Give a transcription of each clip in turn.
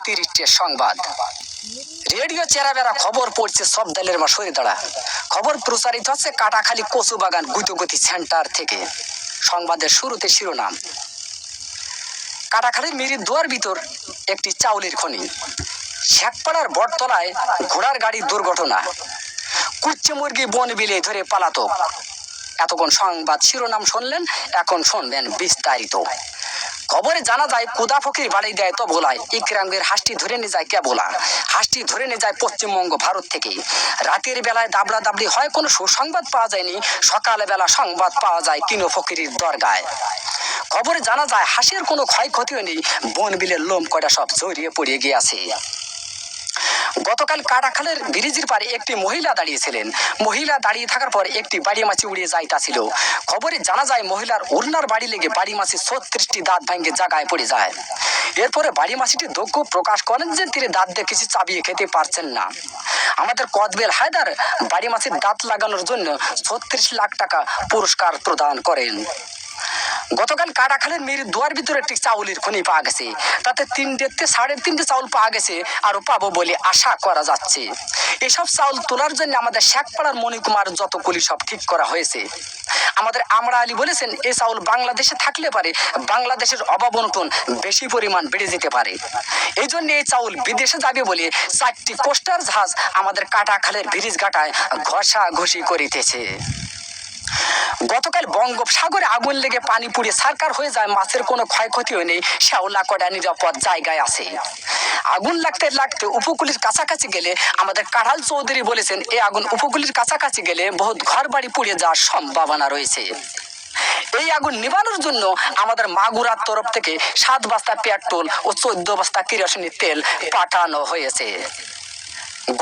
30টে সংবাদ। রেডিও চেরাবেরা খবর পড়ছে সব দলের মাসুরি দাঁড়া। খবর প্রচারিত হচ্ছে কাটাখালী কচুবাগান গুতগতি সেন্টার থেকে। সংবাদের শুরুতে শিরোনাম, কাটাখালীর মিরির দুয়ার ভিতর একটি চাউলের খনি, শেখপাড়ার বটতলায় ঘোড়ার গাড়ির দুর্ঘটনা, কুচ্চে মুরগি বন বিলে ধরে পালাতক। এতক্ষণ সংবাদ শিরোনাম শুনলেন, এখন শুনবেন বিস্তারিত। খবরে জানা যায় কুদা ফকির বাড়ি দেয় তো ভোলায়, ইকরামের হাঁসটি ধরে নিয়ে যায় কেবলা, হাঁসটি ধরে নিয়ে যায় পশ্চিমবঙ্গ ভারত থেকে। রাতের বেলায় দাবলা দাবলি হয়, কোনো সুসংবাদ পাওয়া যায়নি। সকালে বেলা সংবাদ পাওয়া যায় কিনো ফকিরের দরগায়। খবরে জানা যায় হাঁসের কোনো ক্ষয়ক্ষতিও নেই, বন বিলের লোম কয়টা সব জড়িয়ে পড়িয়ে গিয়েছে। গতকাল কাটাখালের ব্রিজের পারে একটি মহিলা দাঁড়িয়েছিলেন। মহিলা দাঁড়িয়ে থাকার পর একটি বাড়ি মাছি উড়িয়ে যাইতাছিল। খবরে জানা যায় মহিলার ওড়নার বাড়ি লেগে বাড়ি মাছি 36টি দাঁত ভেঙে জায়গায় পড়ে যায়। এরপরে বাড়ি মাছিটি দুঃখ প্রকাশ করেন যে তিনি দাঁত দিয়ে কিছু চাবিয়ে খেতে পারছেন না। আমাদের কদবেল হায়দার বাড়ি মাছির দাঁত লাগানোর জন্য 36 লাখ টাকা পুরস্কার প্রদান করেন। গতকাল কাটাখালের মিরির দুয়ার ভিতরে একটি চাউলের খনি পাওয়া গেছে। তাতে 3.5 চাউল পাওয়া গেছে, আরো পাবো বলে আশা করা যাচ্ছে। এসব চাউল তোলার জন্য আমাদের শেখপাড়ার মণিকুমার যতগুলি সব ঠিক করা হয়েছে। আমাদের আমরা আলী বলেছেন এই চাউল বাংলাদেশে থাকলে পারে বাংলাদেশের অভাব অনটন বেশি পরিমাণ বেড়ে যেতে পারে। এই জন্য এই চাউল বিদেশে যাবে বলে 4টি কোস্টার জাহাজ আমাদের কাটাখালের ব্রিজ ঘাটায় ঘষাঘষি করিতেছে। গতকাল বঙ্গোপসাগরে আগুন লেগে পানি পুড়ে ছারকার হয়ে যায়, মাছের কোনো ক্ষয়ক্ষতি হয়নি, শ্যাওলা কটা নিরাপদ জায়গায় আছে। আগুন লাগতে লাগতে উপকূলের কাছাকাছি গেলে আমাদের কাঁঠাল চৌধুরী বলেছেন এই আগুন উপকূলের কাছাকাছি গেলে বহুত ঘর বাড়ি পুড়ে যাওয়ার সম্ভাবনা রয়েছে। এই আগুন নিবানোর জন্য আমাদের মাগুরার তরফ থেকে 7 বস্তা পেট্রোল ও 14 বস্তা কেরোসিনের তেল পাঠানো হয়েছে।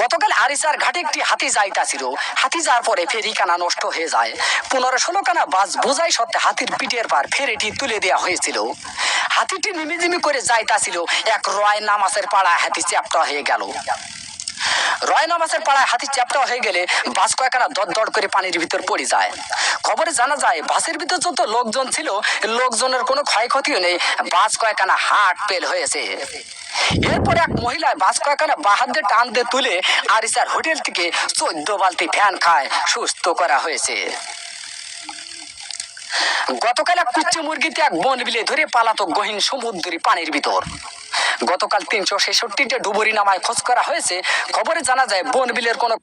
গতকাল আরিসার ঘাটে একটি হাতি যাইতাছিল। হাতি যাওয়ার পরে ফেরি কানা নষ্ট হয়ে যায়। 15-16 কানা বাস বোঝাই সত্ত্বে হাতির পিঠের পার ফেরিটি তুলে দেওয়া হয়েছিল। হাতিটি নিমিজিমি করে যাইতাছিল, এক রয় নামাজের পাড়ায় হাতি চ্যাপ্টা হয়ে গেল। রয় নামাজের পাড়ায় হাতি চ্যাপ্টা হয়ে গেলে বাস কয়েকখানা দড় করে পানির ভিতর পড়ে যায়। খবরে জানা যায় বাসের ভিতর যত লোকজন ছিল লোকজনের কোনো ক্ষয়ক্ষতিও নেই, বাস কয়েকখানা হাট পেল হয়েছে। এরপরে এক মহিলা বাস কয়েকখানা বাহার দিয়ে টান দিয়ে তুলে আরিসার হোটেল থেকে 14 বালতি ফ্যান খায় সুস্থ করা হয়েছে। গতকাল এক কুচ্চে মুরগিতে এক বন বিলে ধরে পালাতক গহীন সমুদ্রী পানির ভিতর। গতকাল 366টে ডুবুরি নামায় খোঁজ করা হয়েছে। খবরে জানা যায় বন বিলের কোনো